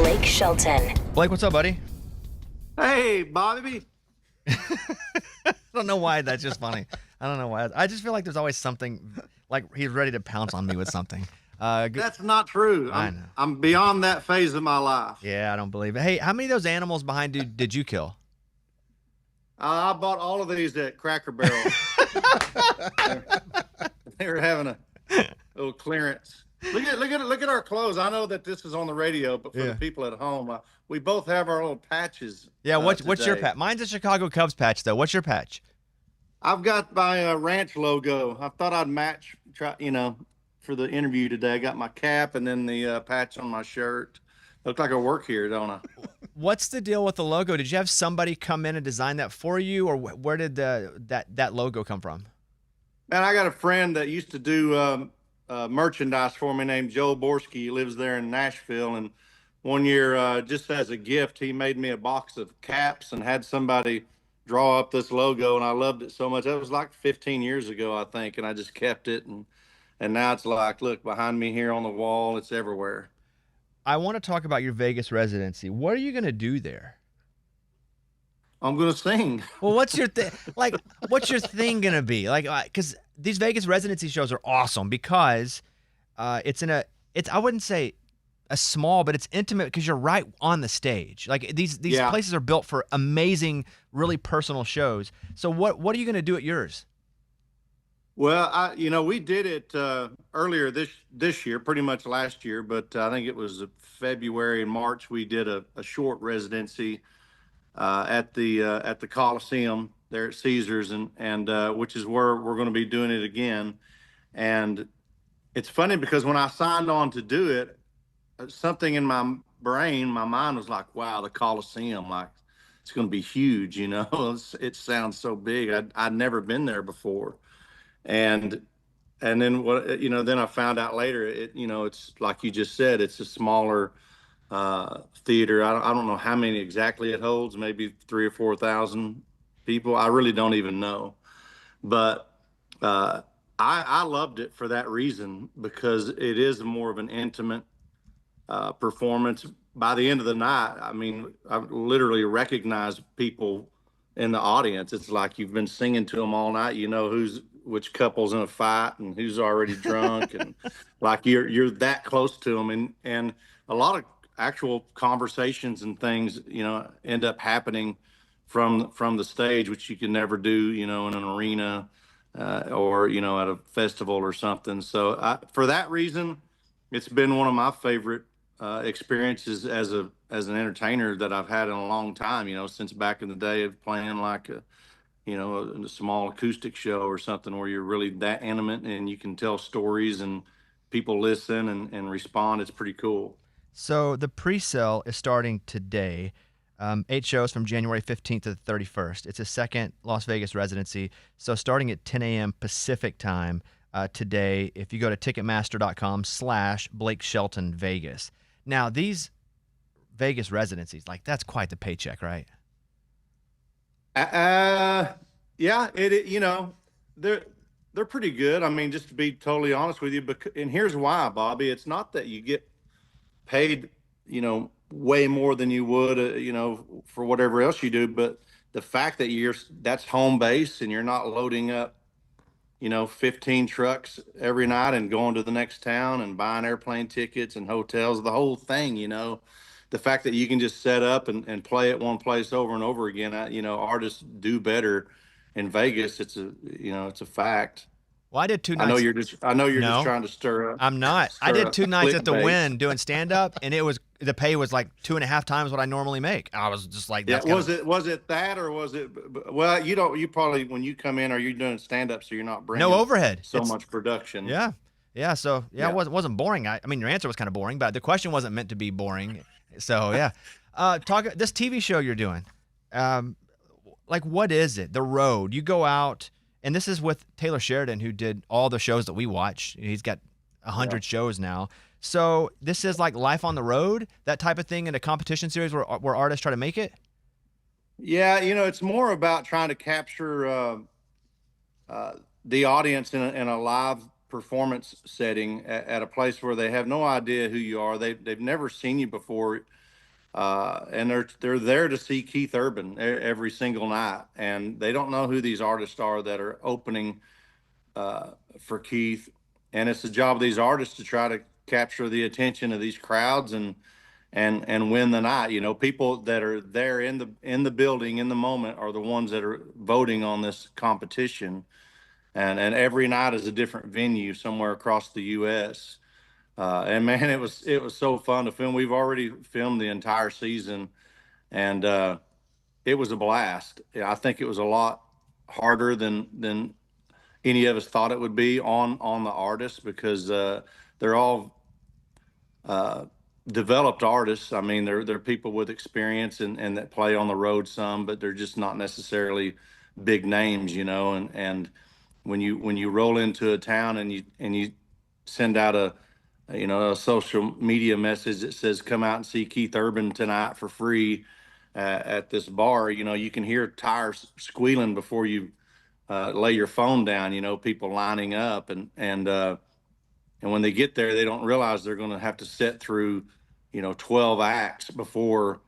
Blake Shelton. Blake, what's up, buddy? Hey, Bobby. I don't know why that's just funny. I don't know why. I just feel like there's always something, like he's ready to pounce on me with something. That's not true. I know. I'm beyond that phase of my life. Yeah, I don't believe it. Hey, how many of those animals behind you did you kill? I bought all of these at Cracker Barrel. they were having a little clearance. Look at our clothes. I know that this is on the radio, but for the people at home, we both have our little patches. Yeah, what's your today. patch? Mine's a Chicago Cubs patch, though. What's your patch? I've got my ranch logo. I thought I'd match, for the interview today. I got my cap and then the patch on my shirt. Look like I work here, don't I? What's the deal with the logo? Did you have somebody come in and design that for you, or where did that logo come from? Man, I got a friend that used to do merchandise for me named Joe Borski. He lives there in Nashville. And one year, just as a gift, he made me a box of caps and had somebody draw up this logo. And I loved it so much. That was like 15 years ago, I think. And I just kept it. And now it's like, look, behind me here on the wall, it's everywhere. I want to talk about your Vegas residency. What are you going to do there? I'm going to sing. Well, what's your thing? Like, what's your thing going to be? Like, because these Vegas residency shows are awesome because it's I wouldn't say a small, but it's intimate because you're right on the stage. Like these places are built for amazing, really personal shows. So what are you going to do at yours? Well, we did it earlier this year, pretty much last year, but I think it was February and March. We did a short residency at the Coliseum there at Caesars, and which is where we're going to be doing it again. And it's funny because when I signed on to do it, something in my brain, my mind was like, "Wow, the Coliseum, like it's going to be huge." It sounds so big. I'd never been there before. And then then I found out later, it's like you just said, it's a smaller theater. I don't know how many exactly it holds, maybe 3,000 or 4,000 people. I really don't even know. But I loved it for that reason, because it is more of an intimate performance. By the end of the night, I mean, I literally recognize people in the audience. It's like you've been singing to them all night. You know which couple's in a fight and who's already drunk, and like you're that close to them, and a lot of actual conversations and things end up happening from the stage, which you can never do in an arena or at a festival or something. So for that reason, it's been one of my favorite experiences as an entertainer that I've had in a long time, since back in the day of playing like a small acoustic show or something, where you're really that intimate and you can tell stories and people listen and respond. It's pretty cool. So the pre-sale is starting today. 8 shows from January 15th to the 31st. It's a second Las Vegas residency. So starting at 10 a.m. Pacific time today, if you go to ticketmaster.com/Blake Shelton Vegas. Now, these Vegas residencies, like, that's quite the paycheck, right? Yeah, they're pretty good. I mean, just to be totally honest with you, and here's why, Bobby. It's not that you get paid, way more than you would, for whatever else you do, but the fact that that's home base and you're not loading up, 15 trucks every night and going to the next town and buying airplane tickets and hotels, the whole thing, the fact that you can just set up and play at one place over and over again. Artists do better in Vegas. It's a fact. Well, I did 2 nights. I know you're just trying to stir up. I'm not. I did 2 nights at the clickbait. Wynn doing stand up, and the pay was like 2.5 times what I normally make. I was just like, that's was it that, or was it? Well, you probably, when you come in, are you doing stand up, so you're not bringing no overhead, so much production. Yeah. So it wasn't boring. I mean, your answer was kind of boring, but the question wasn't meant to be boring. So yeah, this TV show you're doing, like, what is it? The road you go out. And this is with Taylor Sheridan, who did all the shows that we watch. He's got 100 shows now. So this is like life on the road, that type of thing, in a competition series where artists try to make it? Yeah, it's more about trying to capture the audience in a live performance setting at a place where they have no idea who you are. They've never seen you before. and they're there to see Keith Urban every single night, and they don't know who these artists are that are opening for Keith. And it's the job of these artists to try to capture the attention of these crowds and win the night. You know, people that are there in the building in the moment are the ones that are voting on this competition. And every night is a different venue somewhere across the U.S. And man, it was so fun to film. We've already filmed the entire season, and it was a blast. I think it was a lot harder than any of us thought it would be on the artists, because they're all uh, developed artists. I mean, they're people with experience and that play on the road some, but they're just not necessarily big names, you know. And when you roll into a town and you send out a social media message that says come out and see Keith Urban tonight for free at this bar, you know, you can hear tires squealing before you lay your phone down. You know, people lining up, and when they get there, they don't realize they're going to have to sit through, 12 acts before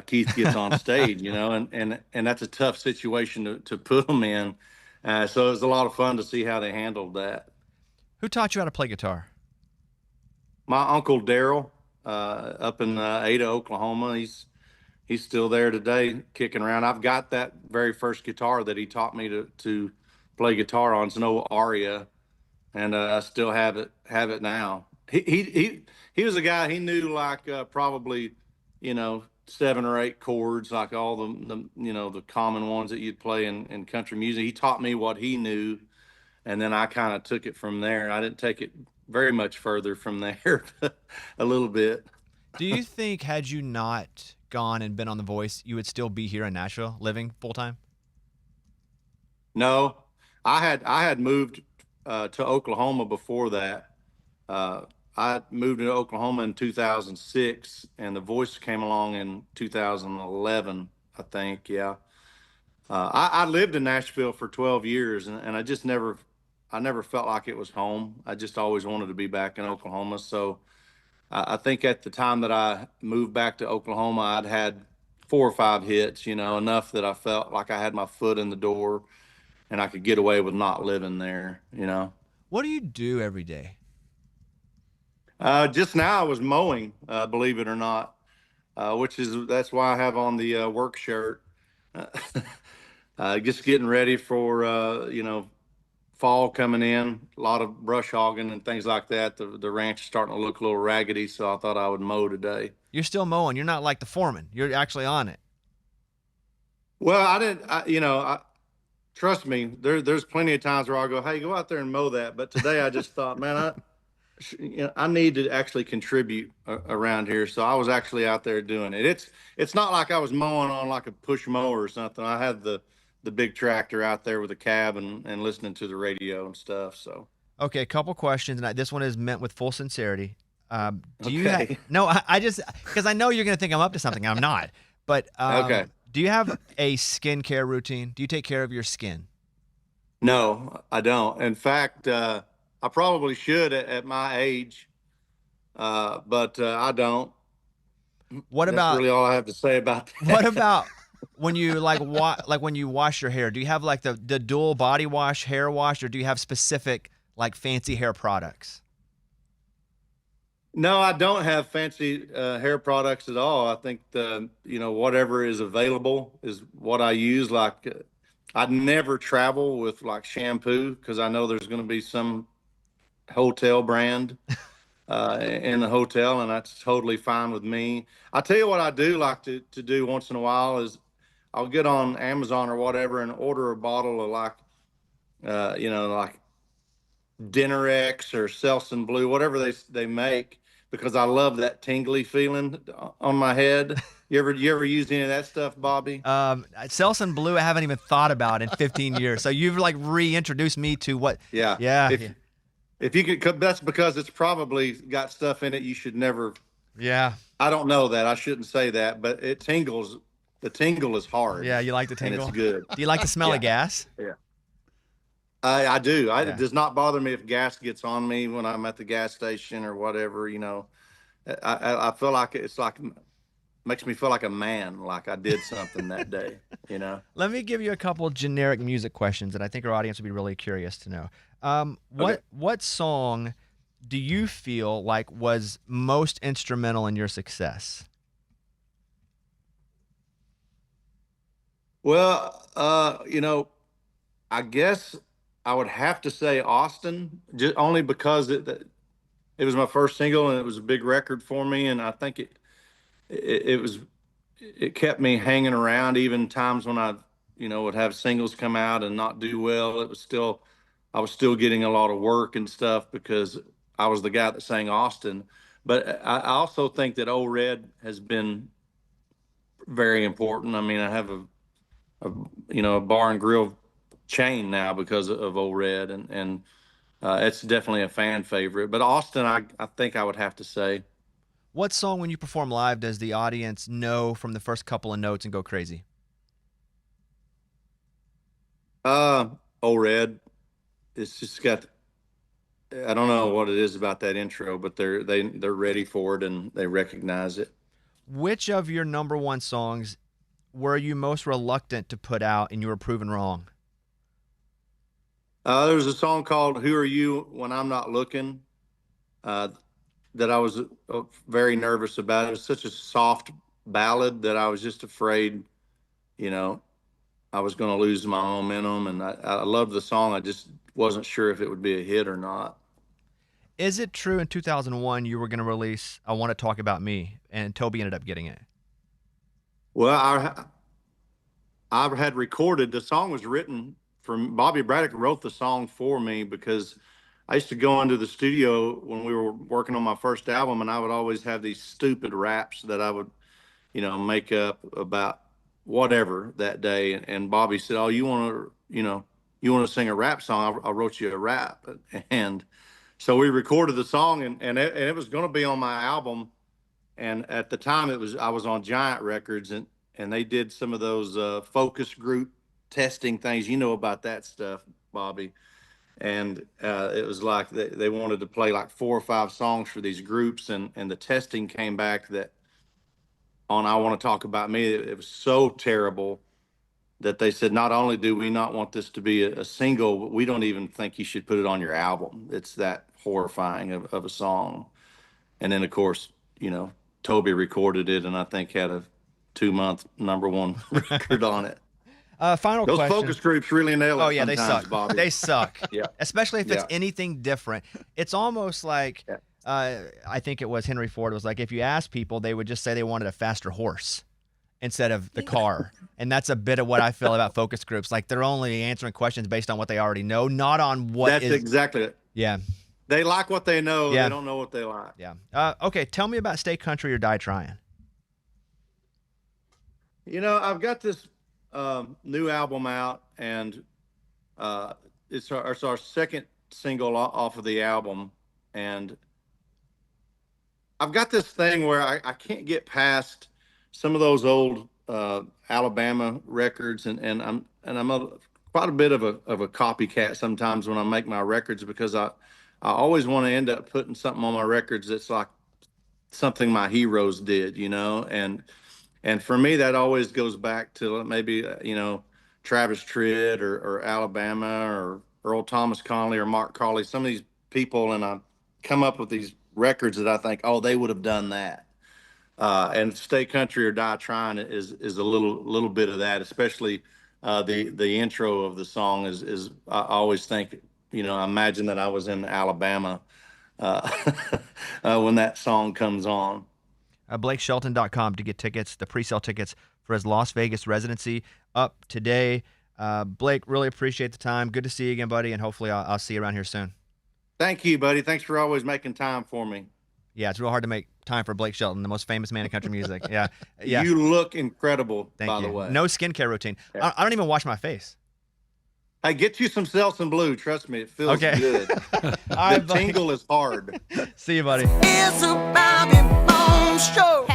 Keith gets on stage. You know, and that's a tough situation to put them in. So it was a lot of fun to see how they handled that. Who taught you how to play guitar? My uncle Daryl, up in Ada, Oklahoma. He's still there today, kicking around. I've got that very first guitar that he taught me to play guitar on. It's an old Aria, and I still have it now. He was a guy. He knew like probably 7 or 8 chords, like all the common ones that you'd play in country music. He taught me what he knew, and then I kind of took it from there. I didn't take it very much further from there, but a little bit. Do you think had you not gone and been on The Voice, you would still be here in Nashville living full time? No, I had moved to Oklahoma before that. Uh, I moved to Oklahoma in 2006, and The Voice came along in 2011, I think. Yeah, I lived in Nashville for 12 years, and I never felt like it was home. I just always wanted to be back in Oklahoma. So I think at the time that I moved back to Oklahoma, I'd had 4 or 5 hits, enough that I felt like I had my foot in the door and I could get away with not living there. What do you do every day? Just now I was mowing, believe it or not, that's why I have on the work shirt. Just getting ready for fall coming in, a lot of brush hogging and things like that. The ranch is starting to look a little raggedy, so I thought I would mow today. You're still mowing. You're not like the foreman. You're actually on it. Well, I didn't, trust me, there's plenty of times where I'll go, hey, go out there and mow that. But today I just thought, man, I need to actually contribute around here. So I was actually out there doing it. It's not like I was mowing on like a push mower or something. I had the big tractor out there with a cab and listening to the radio and stuff. So Okay, a couple questions, and this one is meant with full sincerity. Do you okay. no? I just because I know you're going to think I'm up to something. I'm not. But Okay. do you have a skincare routine? Do you take care of your skin? No, I don't. In fact, I probably should at my age, but I don't. What That's about really all I have to say about what that. about when you like when you wash your hair? Do you have like the dual body wash, hair wash, or do you have specific like fancy hair products? No, I don't have fancy hair products at all. I think whatever is available is what I use. Like I'd never travel with like shampoo because I know there's going to be some hotel brand in the hotel, and that's totally fine with me. I tell you what I do like to do once in a while is I'll get on Amazon or whatever and order a bottle of like Dinner X or Selsun Blue, whatever they make, because I love that tingly feeling on my head. You ever use any of that stuff, Bobby? Selsun Blue, I haven't even thought about in 15 years. So you've like reintroduced me to what? Yeah. Yeah, If you could, that's because it's probably got stuff in it you should never. yeah, I don't know that. I shouldn't say that, but it tingles. The tingle is hard, yeah. You like the and tingle? it's good. Do you like the smell of Yeah. gas? Yeah. I do. It Yeah. does not bother me if gas gets on me when I'm at the gas station or whatever. I feel like it's like makes me feel like a man, like I did something that day, you know? Let me give you a couple generic music questions that I think our audience would be really curious to know. Okay. What song do you feel like was most instrumental in your success? Well, I guess I would have to say Austin, just only because it was my first single and it was a big record for me, and I think it kept me hanging around even times when I, would have singles come out and not do well. I was still getting a lot of work and stuff because I was the guy that sang Austin. But I also think that Old Red has been very important. I mean, I have a bar and grill chain now because of Old Red, and it's definitely a fan favorite. But Austin, I think I would have to say. What song, when you perform live, does the audience know from the first couple of notes and go crazy? Old Red. It's just got. I don't know what it is about that intro, but they're ready for it and they recognize it. Which of your number one songs were you most reluctant to put out and you were proven wrong? There's a song called "Who Are You When I'm Not Looking," that I was very nervous about. It was such a soft ballad that I was just afraid, you know, I was going to lose my momentum. And I loved the song. I just wasn't sure if it would be a hit or not. Is it true in 2001 you were going to release "I Want to Talk About Me" and Toby ended up getting it? Well, I had recorded, the song was written from Bobby Braddock wrote the song for me because I used to go into the studio when we were working on my first album, and I would always have these stupid raps that I would, make up about whatever that day. And Bobby said, "Oh, you want to sing a rap song? I wrote you a rap." And so we recorded the song, and it was going to be on my album. And at the time, I was on Giant Records, and they did some of those focus group testing things. You know about that stuff, Bobby. And it was like they wanted to play like 4 or 5 songs for these groups, and the testing came back that on "I Want to Talk About Me," it was so terrible that they said, not only do we not want this to be a single, but we don't even think you should put it on your album. It's that horrifying of a song. And then, of course, Toby recorded it, and I think had a 2-month #1 record on it. Final Those question. focus groups really nail it. Oh yeah, they sometimes, suck. Bobby. They suck. Yeah. Especially if it's Yeah. anything different. It's almost like I think it was Henry Ford was like, if you ask people, they would just say they wanted a faster horse instead of the car. And that's a bit of what I feel about focus groups. Like they're only answering questions based on what they already know, not on what That's is. exactly it. Yeah. They like what they know. Yeah. They don't know what they like. Yeah. Okay. Tell me about "Stay Country or Die Trying." I've got this new album out, and it's our second single off of the album. And I've got this thing where I can't get past some of those old Alabama records, and I'm quite a bit of a copycat sometimes when I make my records, because I always want to end up putting something on my records that's like something my heroes did, and for me that always goes back to maybe Travis Tritt or Alabama or Earl Thomas Conley or Mark Carley, some of these people, and I come up with these records that I think, oh, they would have done that. And "Stay Country or Die Trying" is a little bit of that, especially the intro of the song is I always think, I imagine that I was in Alabama uh, when that song comes on. BlakeShelton.com to get tickets, the pre-sale tickets for his Las Vegas residency up today. Blake, really appreciate the time. Good to see you again, buddy, and hopefully I'll see you around here soon. Thank you, buddy. Thanks for always making time for me. Yeah, it's real hard to make time for Blake Shelton, the most famous man in country music. Yeah. You look incredible, by the way. No skincare routine. Yeah. I don't even wash my face. Hey, get you some Selsun Blue. Trust me, it feels good. All right, the tingle is hard. See you, buddy. It's a Bobby Bones Show.